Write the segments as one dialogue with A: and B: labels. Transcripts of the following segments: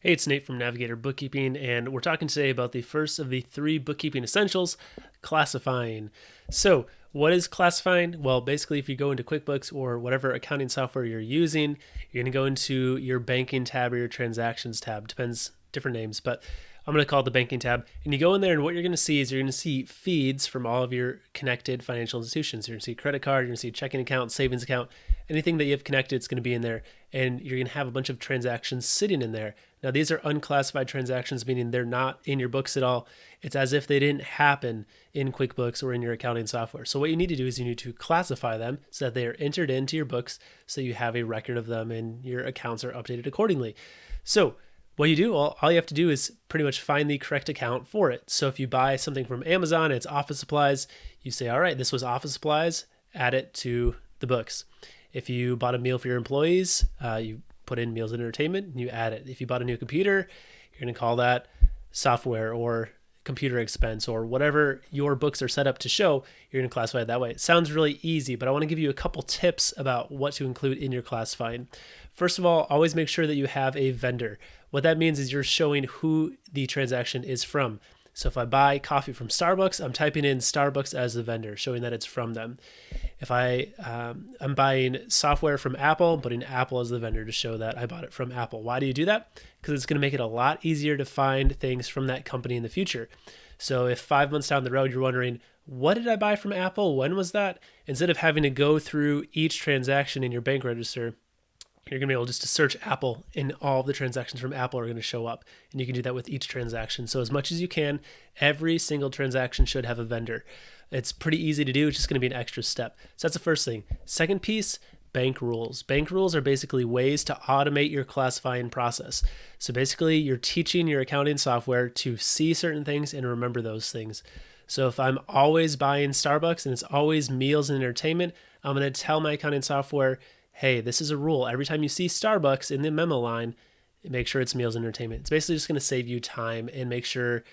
A: Hey, it's Nate from Navigator Bookkeeping, and we're talking today about the first of the three bookkeeping essentials, classifying. So, what is classifying? Well, basically, if you go into QuickBooks or whatever accounting software you're using, you're going to go into your banking tab or your transactions tab. Depends, different names, but I'm going to call it the banking tab. And you go in there, and what you're going to see is you're going to see feeds from all of your connected financial institutions. You're going to see credit card, you're going to see checking account, savings account, anything that you have connected, it's going to be in there. And you're going to have a bunch of transactions sitting in there. Now, these are unclassified transactions, meaning they're not in your books at all. It's as if they didn't happen in QuickBooks or in your accounting software. So what you need to do is you need to classify them so that they are entered into your books so you have a record of them and your accounts are updated accordingly. So what you do, all you have to do is pretty much find the correct account for it. So if you buy something from Amazon, it's office supplies, you say, all right, this was office supplies, add it to the books. If you bought a meal for your employees, you put in meals and entertainment and you add it. If you bought a new computer, you're going to call that software or computer expense or whatever your books are set up to show, you're going to classify it that way. It sounds really easy, but I want to give you a couple tips about what to include in your classifying. First of all, always make sure that you have a vendor. What that means is you're showing who the transaction is from. So if I buy coffee from Starbucks, I'm typing in Starbucks as the vendor, showing that it's from them. If I'm buying software from Apple, I'm putting Apple as the vendor to show that I bought it from Apple. Why do you do that? Because it's going to make it a lot easier to find things from that company in the future. So if 5 months down the road, you're wondering, what did I buy from Apple? When was that? Instead of having to go through each transaction in your bank register, you're going to be able just to search Apple and all of the transactions from Apple are going to show up. And you can do that with each transaction. So as much as you can, every single transaction should have a vendor. It's pretty easy to do. It's just going to be an extra step. So that's the first thing. Second piece, bank rules. Bank rules are basically ways to automate your classifying process. So basically you're teaching your accounting software to see certain things and remember those things. So if I'm always buying Starbucks and it's always meals and entertainment, I'm going to tell my accounting software, hey, this is a rule. Every time you see Starbucks in the memo line, make sure it's meals and entertainment. It's basically just going to save you time and make sure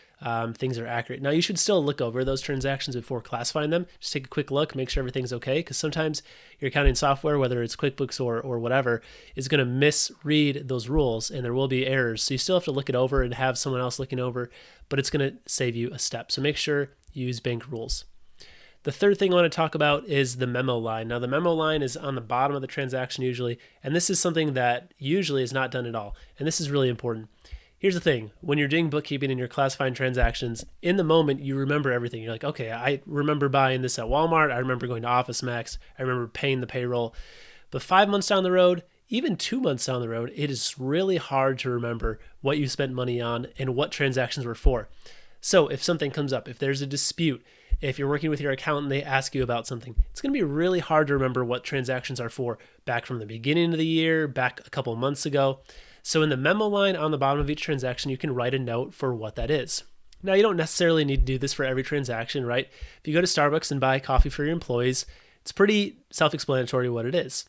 A: things are accurate. Now, you should still look over those transactions before classifying them. Just take a quick look, make sure everything's okay, because sometimes your accounting software, whether it's QuickBooks or whatever, is going to misread those rules and there will be errors. So you still have to look it over and have someone else looking over, but it's going to save you a step. So make sure you use bank rules. The third thing I want to talk about is the memo line. Now, the memo line is on the bottom of the transaction usually, and this is something that usually is not done at all. And this is really important. Here's the thing. When you're doing bookkeeping and you're classifying transactions, in the moment, you remember everything. You're like, okay, I remember buying this at Walmart. I remember going to Office Max. I remember paying the payroll. But 5 months down the road, even 2 months down the road, it is really hard to remember what you spent money on and what transactions were for. So if something comes up, if there's a dispute, if you're working with your accountant, they ask you about something, it's going to be really hard to remember what transactions are for back from the beginning of the year, back a couple of months ago. So in the memo line on the bottom of each transaction, you can write a note for what that is. Now, you don't necessarily need to do this for every transaction, right? If you go to Starbucks and buy coffee for your employees, it's pretty self-explanatory what it is.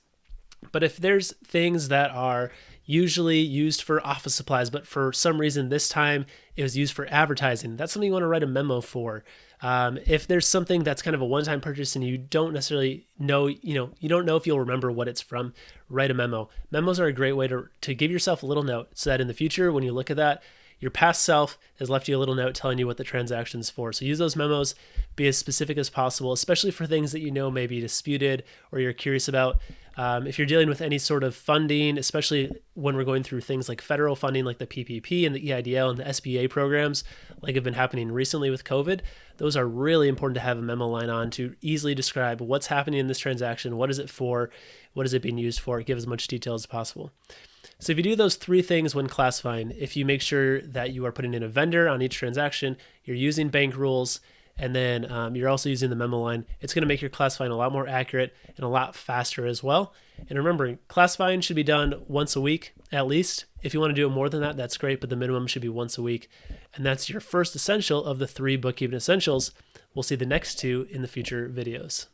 A: But if there's things that are usually used for office supplies, but for some reason this time it was used for advertising, that's something you want to write a memo for. If there's something that's kind of a one-time purchase and you don't necessarily know, you don't know if you'll remember what it's from, write a memo. Memos are a great way to give yourself a little note so that in the future, when you look at that, your past self has left you a little note telling you what the transaction's for. So use those memos, be as specific as possible, especially for things that you know may be disputed or you're curious about. If you're dealing with any sort of funding, especially when we're going through things like federal funding, like the PPP and the EIDL and the SBA programs, like have been happening recently with COVID, those are really important to have a memo line on to easily describe what's happening in this transaction, what is it for, what is it being used for, give as much detail as possible. So if you do those three things when classifying, if you make sure that you are putting in a vendor on each transaction, you're using bank rules, and then you're also using the memo line, it's going to make your classifying a lot more accurate and a lot faster as well. And remember, classifying should be done once a week at least. If you want to do it more than that, that's great, but the minimum should be once a week. And that's your first essential of the three bookkeeping essentials. We'll see the next two in the future videos.